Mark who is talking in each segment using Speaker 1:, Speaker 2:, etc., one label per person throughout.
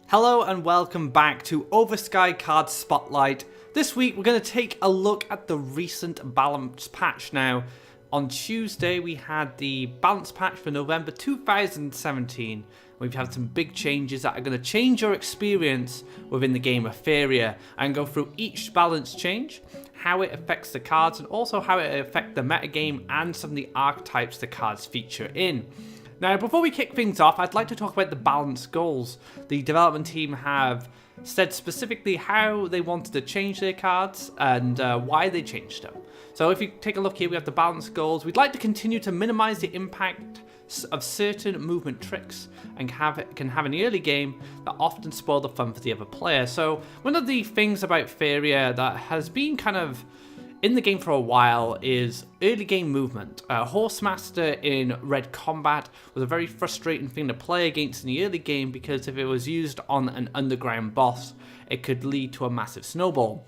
Speaker 1: Hello and welcome back to Oversky Card Spotlight. This week we're going to take a look at the recent balance patch. Now, on Tuesday we had the balance patch for November 2017. We've had some big changes that are going to change your experience within the game of Faeria and go through each balance change, how it affects the cards, and also how it affects the metagame and some of the archetypes the cards feature in. Now, before we kick things off, I'd like to talk about the balance goals. The development team have said specifically how they wanted to change their cards and why they changed them. So if you take a look here, we have the balance goals. We'd like to continue to minimize the impact of certain movement tricks and can have an early game that often spoil the fun for the other player. So one of the things about Faeria that has been kind of in the game for a while is early game movement. Horsemaster in Red Combat was a very frustrating thing to play against in the early game because if it was used on an underground boss, it could lead to a massive snowball.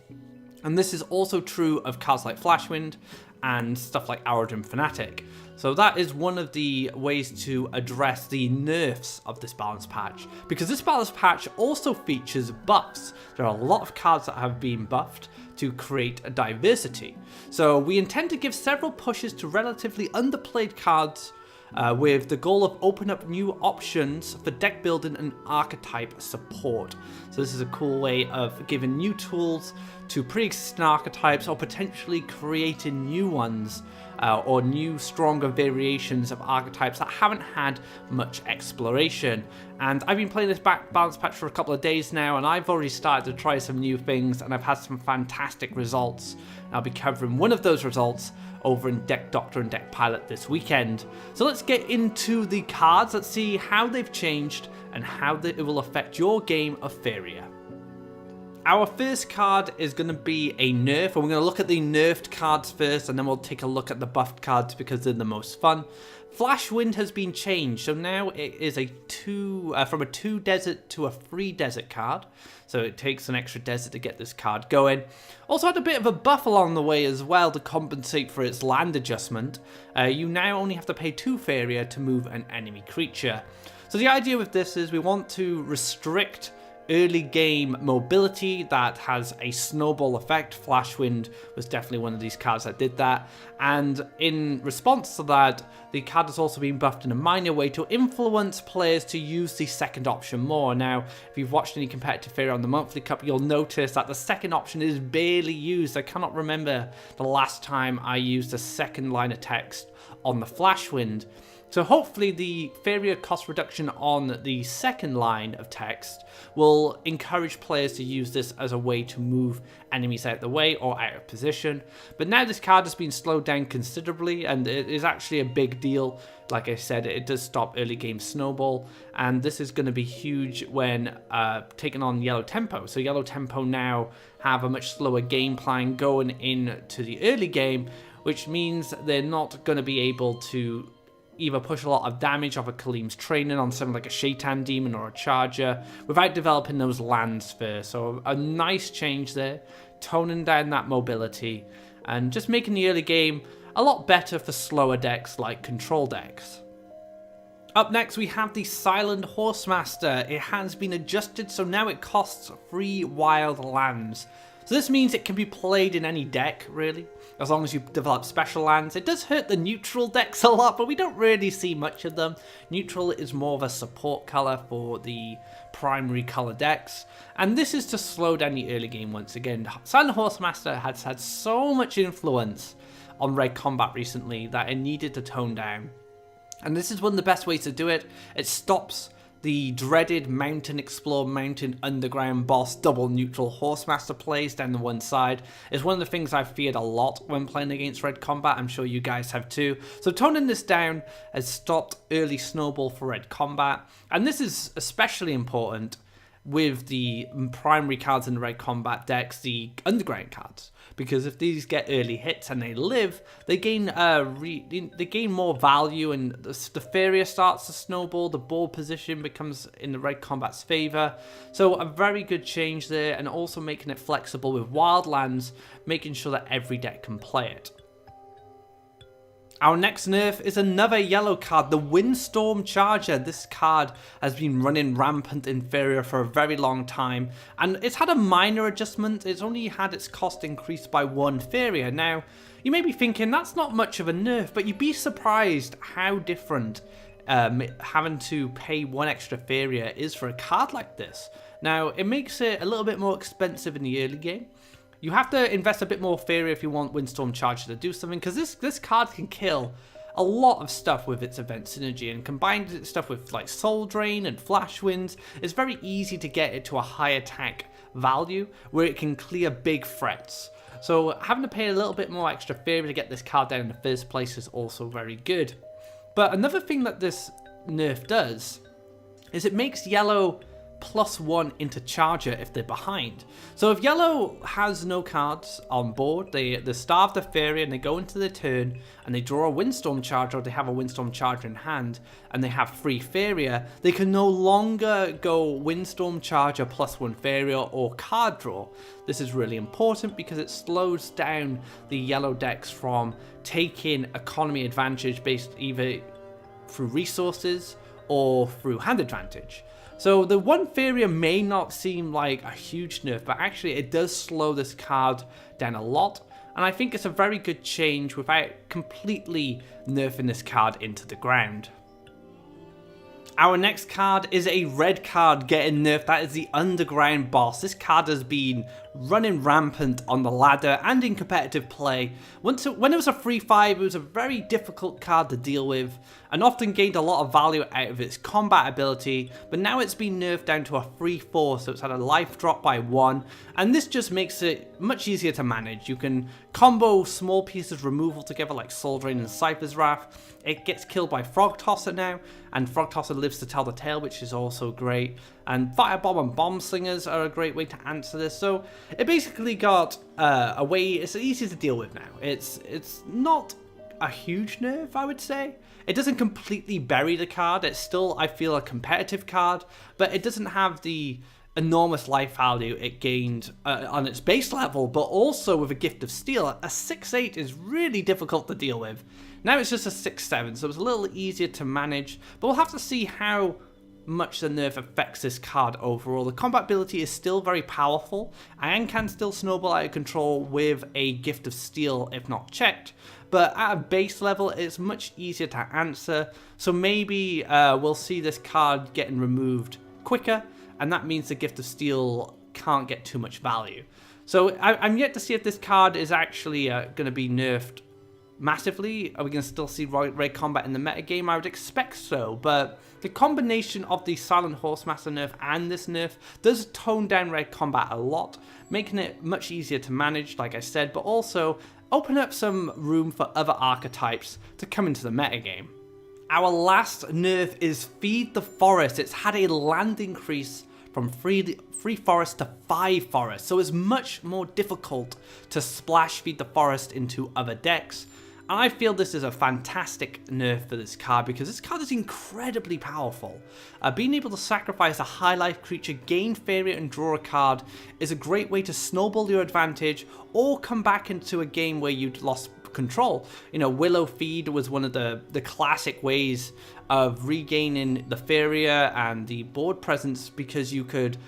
Speaker 1: And this is also true of cards like Flashwind and stuff like Aerodrome Fanatic. So that is one of the ways to address the nerfs of this balance patch, because this balance patch also features buffs. There are a lot of cards that have been buffed to create a diversity. So we intend to give several pushes to relatively underplayed cards with the goal of opening up new options for deck building and archetype support. So this is a cool way of giving new tools to pre-existing archetypes or potentially creating new ones or new stronger variations of archetypes that haven't had much exploration. And I've been playing this balance patch for a couple of days now, and I've already started to try some new things and I've had some fantastic results. And I'll be covering one of those results over in Deck Doctor and Deck Pilot this weekend. So let's get into the cards. Let's see how they've changed and how it will affect your game of Faeria. Our first card is going to be a nerf, and we're going to look at the nerfed cards first, and then we'll take a look at the buffed cards because they're the most fun. Flashwind has been changed, so now it is from a 2 desert to a 3 desert card. So it takes an extra desert to get this card going. Also had a bit of a buff along the way as well to compensate for its land adjustment. You now only have to pay 2 Faeria to move an enemy creature. So the idea with this is we want to restrict early game mobility that has a snowball effect. Flashwind was definitely one of these cards that did that, and in response to that, the card has also been buffed in a minor way to influence players to use the second option more. Now, if you've watched any competitive Faeria on the Monthly Cup, you'll notice that the second option is barely used. I cannot remember the last time I used a second line of text on the Flashwind. So hopefully the Faeria cost reduction on the second line of text will encourage players to use this as a way to move enemies out of the way or out of position. But now this card has been slowed down considerably, and it is actually a big deal. Like I said, it does stop early game snowball, and this is going to be huge when taking on Yellow Tempo. So Yellow Tempo now have a much slower game plan going into the early game, which means they're not going to be able to either push a lot of damage off of Kaleem's training on something like a Shaitan Demon or a Charger without developing those lands first. So a nice change there, toning down that mobility and just making the early game a lot better for slower decks like control decks. Up next we have the Silent Horsemaster. It has been adjusted, so now it costs 3 wild lands. So this means it can be played in any deck, really, as long as you develop special lands. It does hurt the neutral decks a lot, but we don't really see much of them. Neutral is more of a support color for the primary color decks, and this is to slow down the early game once again. Silent Horsemaster has had so much influence on Red Combat recently that it needed to tone down. And this is one of the best ways to do it. It stops the dreaded Mountain Explore, Mountain Underground boss double neutral Horsemaster plays down the one side. Is one of the things I've feared a lot when playing against Red Combat. I'm sure you guys have too. So toning this down has stopped early snowball for Red Combat. And this is especially important with the primary cards in the Red Combat decks, the Underground cards. Because if these get early hits and they live, they gain more value, and the Faeria starts to snowball. The ball position becomes in the Red Combat's favor. So a very good change there, and also making it flexible with wild lands, making sure that every deck can play it. Our next nerf is another yellow card, the Windstorm Charger. This card has been running rampant in Faeria for a very long time, and it's had a minor adjustment. It's only had its cost increased by 1 Faeria. Now, you may be thinking that's not much of a nerf, but you'd be surprised how different having to pay 1 extra Faeria is for a card like this. Now, it makes it a little bit more expensive in the early game. You have to invest a bit more Faeria if you want Windstorm Charger to do something, because this card can kill a lot of stuff with its event synergy, and combined stuff with like Soul Drain and Flash Winds, it's very easy to get it to a high attack value where it can clear big threats. So having to pay a little bit more extra Faeria to get this card down in the first place is also very good. But another thing that this nerf does is it makes yellow +1 into Charger if they're behind. So if yellow has no cards on board, they starve the Faeria and they go into their turn and they draw a Windstorm Charger, or they have a Windstorm Charger in hand and they have 3 Faeria, they can no longer go Windstorm Charger +1 Faeria or card draw. This is really important because it slows down the yellow decks from taking economy advantage based either through resources or through hand advantage. So the 1 Faeria may not seem like a huge nerf, but actually it does slow this card down a lot, and I think it's a very good change without completely nerfing this card into the ground. Our next card is a red card getting nerfed. That is the Underground Boss. This card has been running rampant on the ladder and in competitive play. When it was a 3-5, it was a very difficult card to deal with and often gained a lot of value out of its combat ability, but now it's been nerfed down to a 3-4, so it's had a life drop by 1, and this just makes it much easier to manage. You can combo small pieces of removal together like Soul Drain and Cypher's Wrath. It gets killed by Frog Tosser now, and Frog Tosser lives to tell the tale, which is also great. And Firebomb and Bomb Slingers are a great way to answer this. So it basically got a way, it's easy to deal with now. It's not a huge nerf, I would say. It doesn't completely bury the card. It's still, I feel, a competitive card, but it doesn't have the enormous life value it gained on its base level, but also with a Gift of Steel. A 6-8 is really difficult to deal with. Now it's just a 6-7, so it's a little easier to manage, but we'll have to see how much the nerf affects this card overall. The combat ability is still very powerful and can still snowball out of control with a Gift of Steel if not checked, but at a base level it's much easier to answer, so maybe we'll see this card getting removed quicker, and that means the Gift of Steel can't get too much value. So I'm yet to see if this card is actually going to be nerfed massively. Are we going to still see red combat in the metagame? I would expect so, but the combination of the Silent Horsemaster nerf and this nerf does tone down red combat a lot, making it much easier to manage, like I said, but also open up some room for other archetypes to come into the metagame. Our last nerf is Feed the Forest. It's had a land increase from 3 forest to 5 forest, so it's much more difficult to splash Feed the Forest into other decks. And I feel this is a fantastic nerf for this card because this card is incredibly powerful. Being able to sacrifice a high life creature, gain Faeria and draw a card is a great way to snowball your advantage or come back into a game where you'd lost control. You know, Willow Feed was one of the classic ways of regaining the Faeria and the board presence, because you could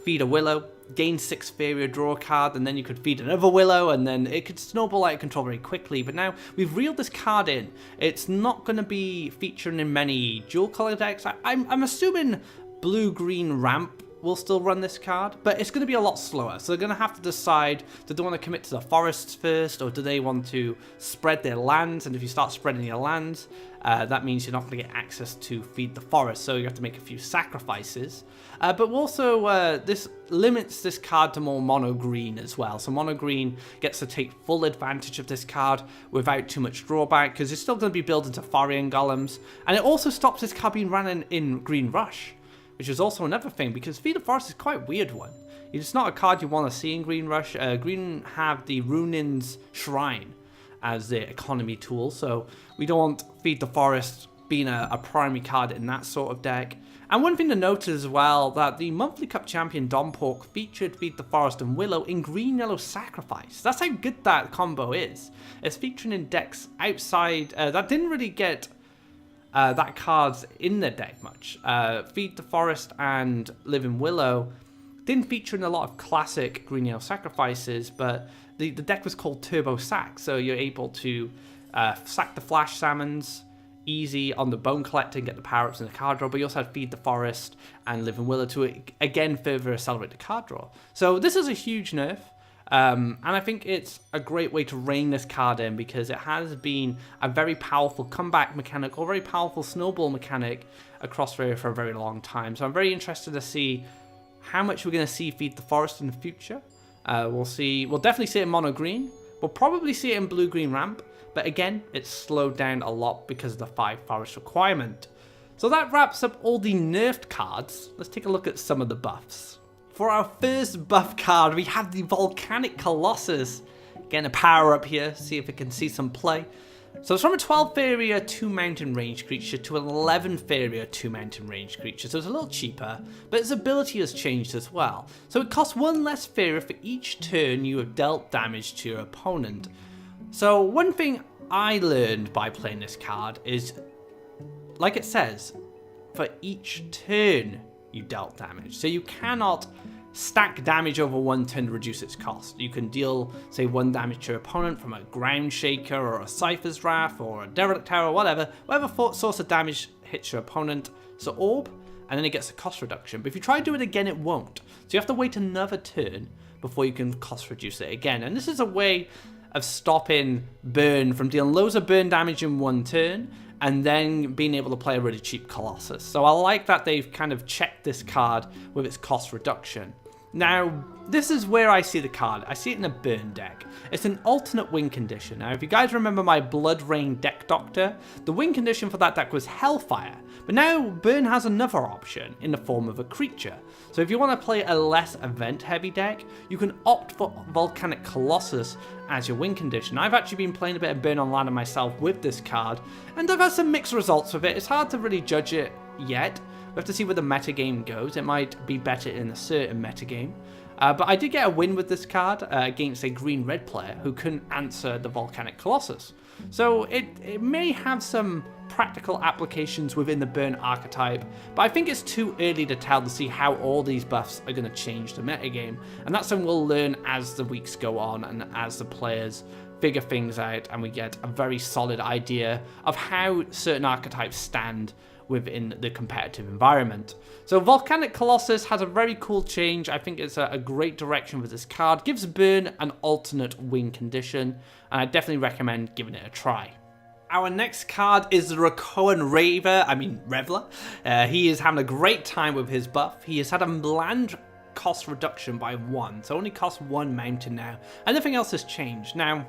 Speaker 1: feed a Willow, gain 6 Faeria, draw a card, and then you could feed another Willow, and then it could snowball out of control very quickly. But now we've reeled this card in. It's not going to be featuring in many dual color decks. I'm assuming blue-green ramp will still run this card, but it's going to be a lot slower. So they're going to have to decide, do they want to commit to the forests first, or do they want to spread their lands? And if you start spreading your lands, that means you're not going to get access to Feed the Forest, so you have to make a few sacrifices. But also, this limits this card to more mono green as well. So mono green gets to take full advantage of this card without too much drawback, because it's still going to be built into Thorian Golems. And it also stops this card being run in Green Rush, which is also another thing, because Feed the Forest is quite a weird one. It's not a card you want to see in Green Rush. Green have the Runin's Shrine as their economy tool, so we don't want Feed the Forest being a primary card in that sort of deck. And one thing to note as well, that the monthly cup champion Dompork featured Feed the Forest and Willow in green yellow sacrifice. That's how good that combo is. It's featuring in decks outside that didn't really get that cards in their deck much. Feed the Forest and Living Willow didn't feature in a lot of classic green yellow sacrifices, but the deck was called Turbo Sack, so you're able to sack the Flash Salmons easy on the Bone Collector and get the power-ups in the card draw, but you also had Feed the Forest and Living Willow to again further accelerate the card draw. So this is a huge nerf, and I think it's a great way to rein this card in, because it has been a very powerful comeback mechanic or very powerful snowball mechanic across Faeria for a very long time. So I'm very interested to see how much we're going to see Feed the Forest in the future. We'll definitely see it in mono green. We'll probably see it in blue-green ramp. But again, it's slowed down a lot because of the 5 forest requirement. So that wraps up all the nerfed cards. Let's take a look at some of the buffs. For our first buff card, we have the Volcanic Colossus. Getting a power up here, see if it can see some play. So it's from a 12 Faeria 2 mountain range creature to an 11 Faeria 2 mountain range creature. So it's a little cheaper, but its ability has changed as well. So it costs 1 less Faeria for each turn you have dealt damage to your opponent. So one thing I learned by playing this card is, like it says, for each turn you dealt damage. So you cannot stack damage over 1 turn to reduce its cost. You can deal, say, 1 damage to your opponent from a Ground Shaker or a Cypher's Wrath or a Derelict Tower or whatever source of damage hits your opponent. It's an orb, and then it gets a cost reduction. But if you try to do it again, it won't. So you have to wait another turn before you can cost reduce it again. And this is a way of stopping burn from dealing loads of burn damage in 1 turn and then being able to play a really cheap Colossus. So I like that they've kind of checked this card with its cost reduction. Now, this is where I see the card. I see it in a burn deck. It's an alternate win condition. Now, if you guys remember my Blood Rain deck doctor, the win condition for that deck was Hellfire. But now, burn has another option in the form of a creature. So if you want to play a less event-heavy deck, you can opt for Volcanic Colossus as your win condition. I've actually been playing a bit of burn on ladder myself with this card, and I've had some mixed results with it. It's hard to really judge it yet. We have to see where the metagame goes. It might be better in a certain metagame. But I did get a win with this card against a green-red player who couldn't answer the Volcanic Colossus. So it may have some practical applications within the burn archetype, but I think it's too early to tell to see how all these buffs are going to change the metagame. And that's something we'll learn as the weeks go on and as the players figure things out and we get a very solid idea of how certain archetypes stand within the competitive environment. So Volcanic Colossus has a very cool change. I think it's a great direction with this card. Gives burn an alternate win condition, and I definitely recommend giving it a try. Our next card is the Rakonin Raver. He is having a great time with his buff. He has had a land cost reduction by 1, so only costs 1 mountain now. And nothing else has changed. Now,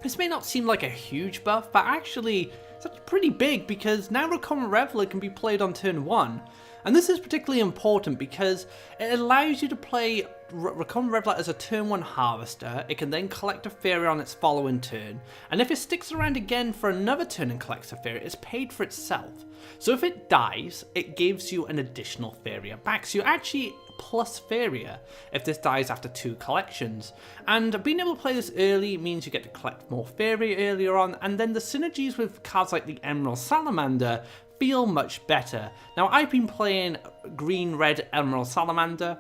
Speaker 1: this may not seem like a huge buff, but actually it's pretty big, because now Rakonin Raver can be played on turn 1. And this is particularly important because it allows you to play Rakonin Raver as a turn 1 harvester. It can then collect a Faeria on its following turn, and if it sticks around again for another turn and collects a Faeria, it's paid for itself. So if it dies, it gives you an additional Faeria back. So you actually plus Faeria if this dies after 2 collections. And being able to play this early means you get to collect more Faeria earlier on, and then the synergies with cards like the Emerald Salamander feel much better. Now, I've been playing green-red Emerald Salamander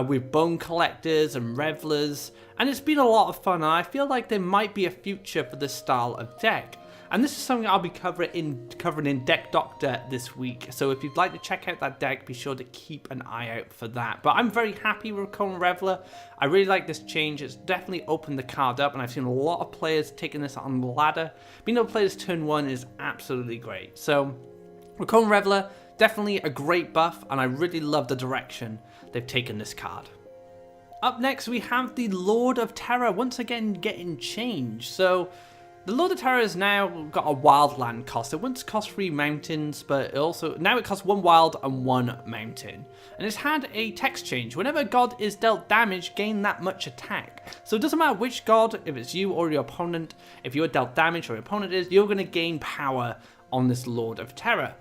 Speaker 1: with Bone Collectors and Revelers, and it's been a lot of fun, and I feel like there might be a future for this style of deck. And this is something I'll be covering in Deck Doctor this week, so if you'd like to check out that deck, be sure to keep an eye out for that. But I'm very happy with Rakonin Raver. I really like this change. It's definitely opened the card up, and I've seen a lot of players taking this on the ladder. Being able to play this turn 1 is absolutely great. So Rakonin Raver, definitely a great buff, and I really love the direction they've taken this card. Up next, we have the Lord of Terra once again getting changed. So the Lord of Terra has now got a wildland cost. It once cost 3 mountains, but now it costs 1 wild and 1 mountain. And it's had a text change. Whenever a god is dealt damage, gain that much attack. So it doesn't matter which god, if it's you or your opponent, if you're dealt damage or your opponent is, you're going to gain power on this Lord of Terra.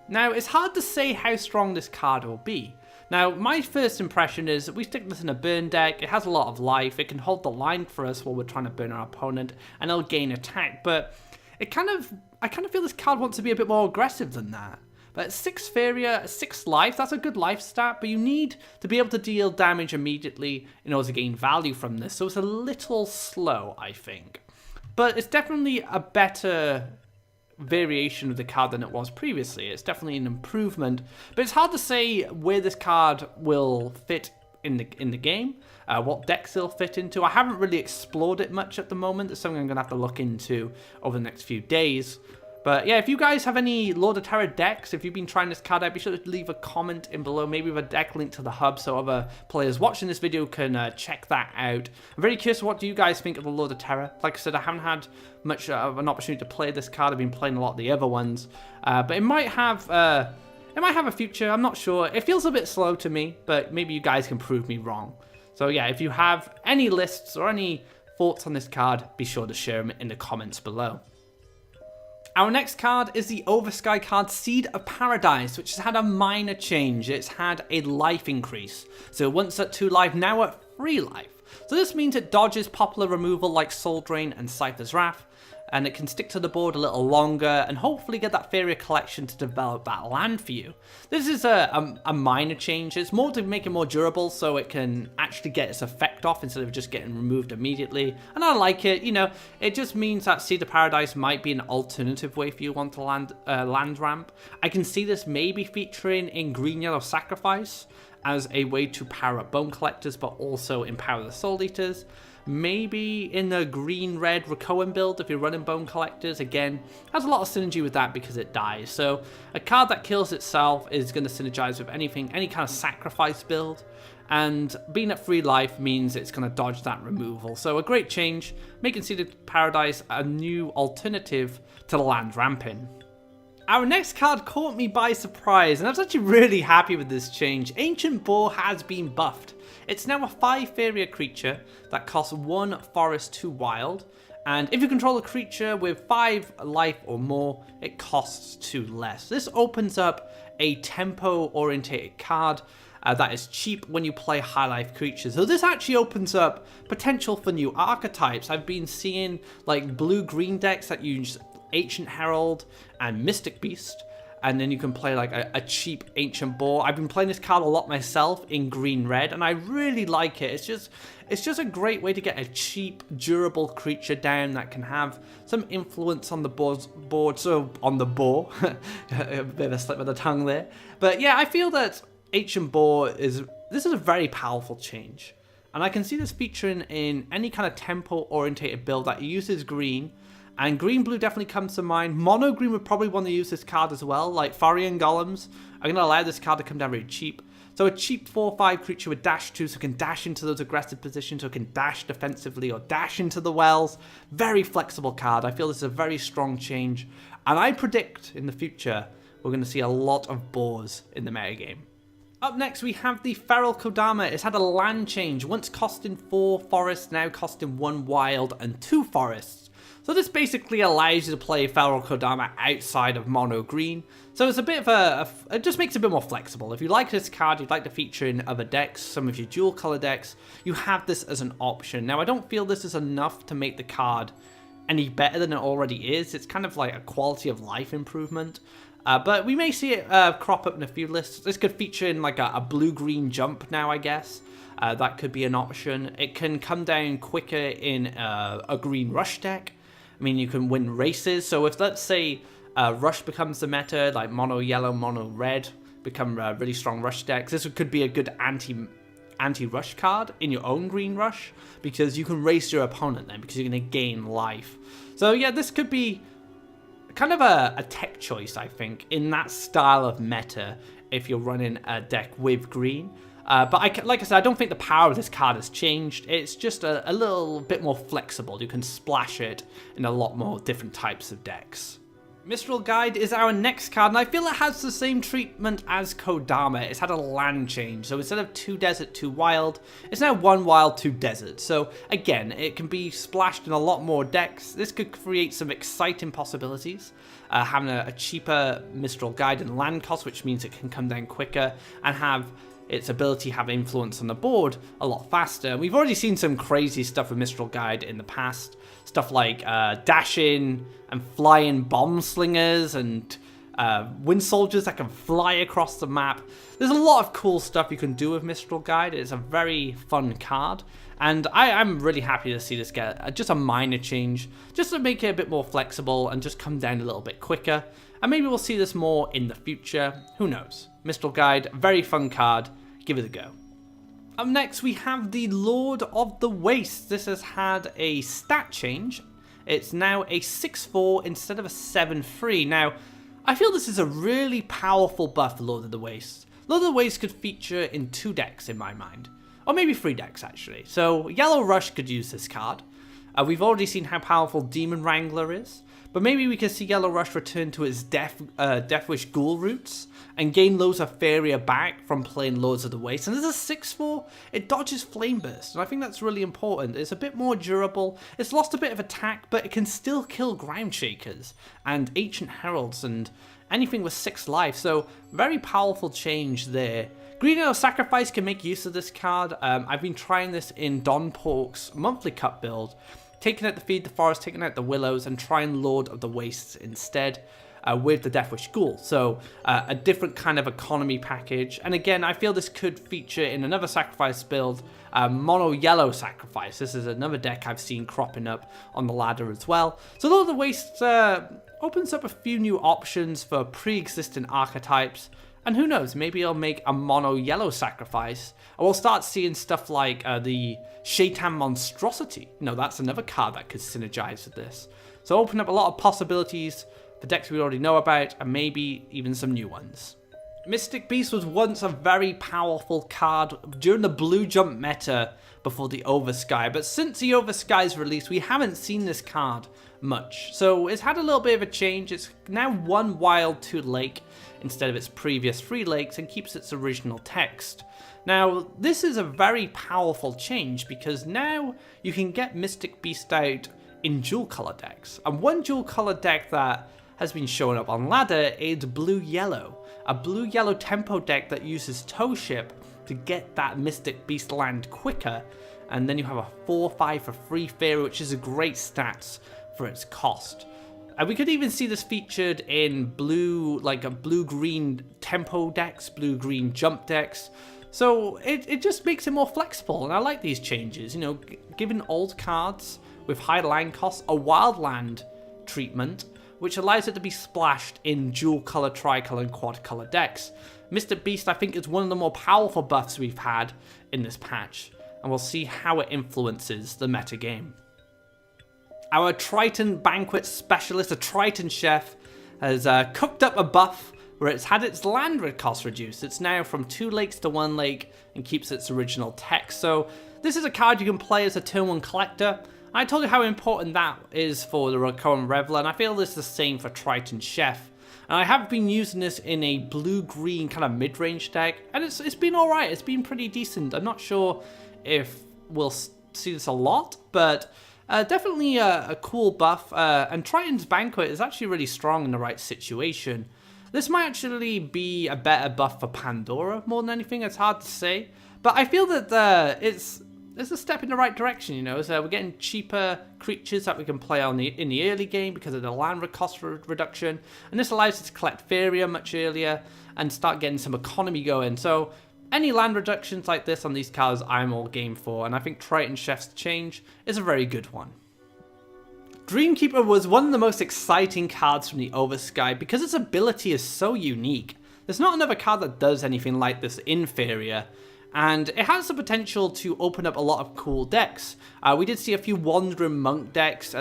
Speaker 1: Now, it's hard to say how strong this card will be. Now, my first impression is that we stick this in a burn deck, it has a lot of life, it can hold the line for us while we're trying to burn our opponent, and it'll gain attack, but I kind of feel this card wants to be a bit more aggressive than that. But 6 Faeria, 6 life, that's a good life stat, but you need to be able to deal damage immediately in order to gain value from this, so it's a little slow, I think. But it's definitely a better variation of the card than it was previously. It's definitely an improvement, but it's hard to say where this card will fit in the game, what decks it'll fit into. I haven't really explored it much at the moment. It's something I'm gonna have to look into over the next few days. But yeah, if you guys have any Lord of Terra decks, if you've been trying this card out, be sure to leave a comment in below, maybe with a deck link to the hub so other players watching this video can check that out. I'm very curious, what do you guys think of the Lord of Terra? Like I said, I haven't had much of an opportunity to play this card. I've been playing a lot of the other ones, but it might have a future. I'm not sure. It feels a bit slow to me, but maybe you guys can prove me wrong. So yeah, if you have any lists or any thoughts on this card, be sure to share them in the comments below. Our next card is the Oversky card Seed of Paradise, which has had a minor change. It's had a life increase. So once at 2 life, now at 3 life. So this means it dodges popular removal like Soul Drain and Cypher's Wrath, and it can stick to the board a little longer and hopefully get that Faeria collection to develop that land for you. This is a minor change. It's more to make it more durable so it can actually get its effect off instead of just getting removed immediately. And I like it, you know, it just means that Seed of Paradise might be an alternative way for you want to land ramp. I can see this maybe featuring in Green Yellow Sacrifice as a way to power up Bone Collectors but also empower the Soul Eaters. Maybe in the green-red Rakonin build, if you're running Bone Collectors, again, has a lot of synergy with that because it dies. So a card that kills itself is going to synergize with anything, any kind of sacrifice build. And being at 3 life means it's going to dodge that removal. So a great change, making Seed of Paradise a new alternative to the land ramping. Our next card caught me by surprise, and I was actually really happy with this change. Ancient Boar has been buffed. It's now a 5 Faeria creature that costs 1 forest, 2 wild, and if you control a creature with 5 life or more, it costs 2 less. This opens up a tempo-orientated card that is cheap when you play high life creatures. So this actually opens up potential for new archetypes. I've been seeing like blue-green decks that use Ancient Herald and Mystic Beast, and then you can play like a cheap Ancient Boar. I've been playing this card a lot myself in green-red, and I really like it. It's just a great way to get a cheap, durable creature down that can have some influence on the board. So on the boar, a bit of a slip of the tongue there. But yeah, I feel that Ancient Boar is a very powerful change, and I can see this featuring in any kind of tempo-orientated build that uses green. And green-blue definitely comes to mind. Mono-green would probably want to use this card as well. Like Faeria Golems are going to allow this card to come down very cheap. So a cheap 4/5 creature with dash 2, so it can dash into those aggressive positions, so it can dash defensively or dash into the wells. Very flexible card. I feel this is a very strong change. And I predict in the future we're going to see a lot of boars in the metagame. Up next, we have the Feral Kodama. It's had a land change. Once costing 4 forests, now costing 1 wild and 2 forests. So this basically allows you to play Feral Kodama outside of mono green. So it's a bit of it just makes it a bit more flexible. If you like this card, you'd like to feature in other decks, some of your dual color decks, you have this as an option. Now I don't feel this is enough to make the card any better than it already is. It's kind of like a quality of life improvement. But we may see it crop up in a few lists. This could feature in like a blue-green jump now, I guess. That could be an option. It can come down quicker in a green rush deck. I mean, you can win races. So if, let's say, rush becomes the meta, like mono yellow, mono red become really strong rush decks, this could be a good anti-rush card in your own green rush, because you can race your opponent then, because you're going to gain life. So yeah, this could be kind of a tech choice, I think, in that style of meta if you're running a deck with green. But like I said, I don't think the power of this card has changed. It's just a little bit more flexible. You can splash it in a lot more different types of decks. Mistral Guide is our next card, and I feel it has the same treatment as Kodama. It's had a land change, so instead of 2 desert, 2 wild, it's now 1 wild, 2 desert. So again, it can be splashed in a lot more decks. This could create some exciting possibilities. Having a cheaper Mistral Guide and land cost, which means it can come down quicker and have its ability to have influence on the board a lot faster. We've already seen some crazy stuff with Mistral Guide in the past. Stuff like dashing and flying bomb slingers and wind soldiers that can fly across the map. There's a lot of cool stuff you can do with Mistral Guide. It's a very fun card. And I'm really happy to see this get just a minor change, just to make it a bit more flexible and just come down a little bit quicker. And maybe we'll see this more in the future. Who knows? Mistral Guide, very fun card. Give it a go. Up next, we have the Lord of the Wastes. This has had a stat change. It's now a 6/4 instead of a 7/3. Now, I feel this is a really powerful buff for Lord of the Wastes. Lord of the Wastes could feature in 2 decks in my mind. Or maybe 3 decks, actually. So, Yellow Rush could use this card. We've already seen how powerful Demon Wrangler is. But maybe we can see Yellow Rush return to its Deathwish Ghoul roots and gain loads of Faeria back from playing Lords of the Waste. And there's a 6/4, it dodges Flame Burst, and I think that's really important. It's a bit more durable, it's lost a bit of attack, but it can still kill Ground Shakers and Ancient Heralds and anything with 6 life, so very powerful change there. Green Arrow Sacrifice can make use of this card. I've been trying this in Don Pork's monthly cup build, taking out the Feed the Forest, taking out the Willows, and trying Lord of the Wastes instead with the Deathwish Ghoul. So a different kind of economy package. And again, I feel this could feature in another sacrifice build, Mono Yellow Sacrifice. This is another deck I've seen cropping up on the ladder as well. So Lord of the Wastes opens up a few new options for pre-existing archetypes. And who knows, maybe I'll make a mono yellow sacrifice. And we'll start seeing stuff like the Shaitan Monstrosity. You know, that's another card that could synergize with this. So open up a lot of possibilities for decks we already know about, and maybe even some new ones. Mystic Beast was once a very powerful card during the blue jump meta before the Oversky, but since the Oversky's release, we haven't seen this card much. So it's had a little bit of a change. It's now 1 wild, 2 lake instead of its previous 3 lakes, and keeps its original text. Now, this is a very powerful change because now you can get Mystic Beast out in dual color decks. And one dual color deck that has been showing up on ladder is blue-yellow. A blue-yellow tempo deck that uses Toe Ship to get that Mystic Beast land quicker, and then you have a 4/5 for free Faeria, which is a great stats for its cost. And we could even see this featured in blue, like a blue-green tempo decks, blue-green jump decks. So it just makes it more flexible, and I like these changes. You know, giving old cards with high land costs a wild land treatment, which allows it to be splashed in dual color, tricolor, and quad color decks. Mr. Beast, I think, is one of the more powerful buffs we've had in this patch, and we'll see how it influences the meta game. Our Triton Banquet Specialist, a Triton Chef, has cooked up a buff where it's had its land cost reduced. It's now from 2 lakes to 1 lake and keeps its original text. So this is a card you can play as a turn 1 collector. I told you how important that is for the Rakonin Raver, and I feel this is the same for Triton Chef. And I have been using this in a blue-green kind of mid-range deck, and it's been alright. It's been pretty decent. I'm not sure if we'll see this a lot, but definitely a cool buff. And Triton's Banquet is actually really strong in the right situation. This might actually be a better buff for Pandora more than anything. It's hard to say, but I feel that it's a step in the right direction, you know. So we're getting cheaper creatures that we can play on in the early game because of the land cost reduction, and this allows us to collect Faeria much earlier and start getting some economy going. So any land reductions like this on these cards, I'm all game for, and I think Triton Chef's change is a very good one. Dreamkeeper was one of the most exciting cards from the Oversky because its ability is so unique. There's not another card that does anything like this in Faeria, and it has the potential to open up a lot of cool decks. We did see a few Wandering Monk decks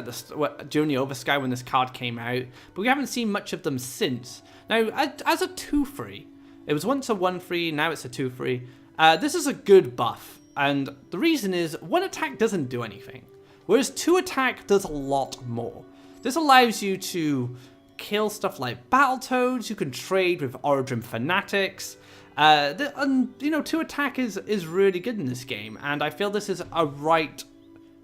Speaker 1: during the Oversky when this card came out, but we haven't seen much of them since. Now, as a 2/3, it was once a 1/3, now it's a 2/3. This is a good buff, and the reason is 1 attack doesn't do anything, whereas 2 attack does a lot more. This allows you to kill stuff like Battletoads. You can trade with Origin Fanatics. And, you know, 2 attack is really good in this game. And I feel this is a right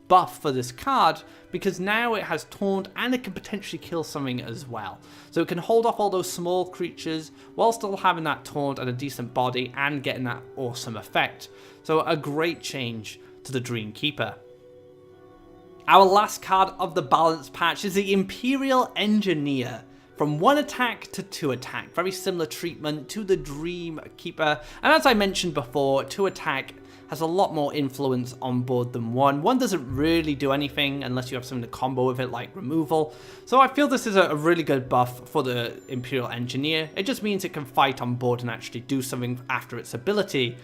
Speaker 1: buff for this card because now it has taunt and it can potentially kill something as well. So it can hold off all those small creatures while still having that taunt and a decent body and getting that awesome effect. So a great change to the Dream Keeper. Our last card of the balance patch is the Imperial Engineer. From 1 attack to 2 attack. Very similar treatment to the Dream Keeper. And as I mentioned before, 2 attack has a lot more influence on board than 1. 1 doesn't really do anything unless you have something to combo with it like removal. So I feel this is a really good buff for the Imperial Engineer. It just means it can fight on board and actually do something after its ability.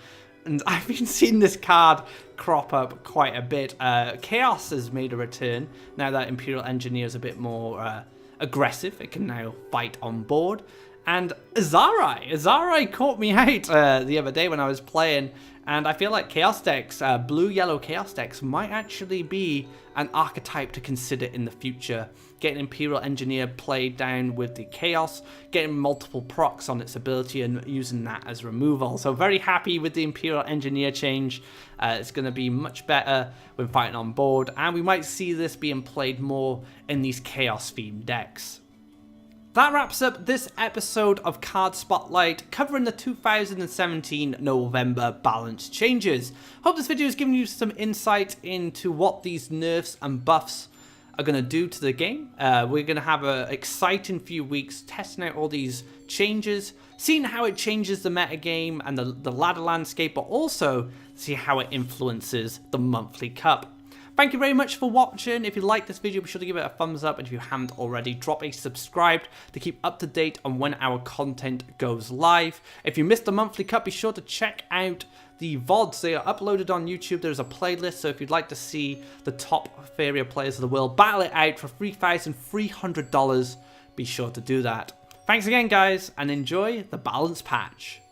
Speaker 1: And I've been seeing this card crop up quite a bit. Chaos has made a return now that Imperial Engineer is a bit more aggressive. It can now fight on board. And Azarai caught me out the other day when I was playing, and I feel like Chaos decks, blue-yellow Chaos decks, might actually be an archetype to consider in the future. Getting Imperial Engineer played down with the Chaos, getting multiple procs on its ability and using that as removal. So very happy with the Imperial Engineer change. It's going to be much better when fighting on board, and we might see this being played more in these Chaos-themed decks. That wraps up this episode of Card Spotlight, covering the 2017 November balance changes. Hope this video has given you some insight into what these nerfs and buffs are going to do to the game. We're going to have an exciting few weeks testing out all these changes, seeing how it changes the metagame and the ladder landscape, but also see how it influences the monthly cup. Thank you very much for watching. If you like this video, be sure to give it a thumbs up. And if you haven't already, drop a subscribe to keep up to date on when our content goes live. If you missed the monthly cut, be sure to check out the VODs. They are uploaded on YouTube. There's a playlist, so if you'd like to see the top Faeria players of the world battle it out for $3,300, be sure to do that. Thanks again, guys, and enjoy the balance patch.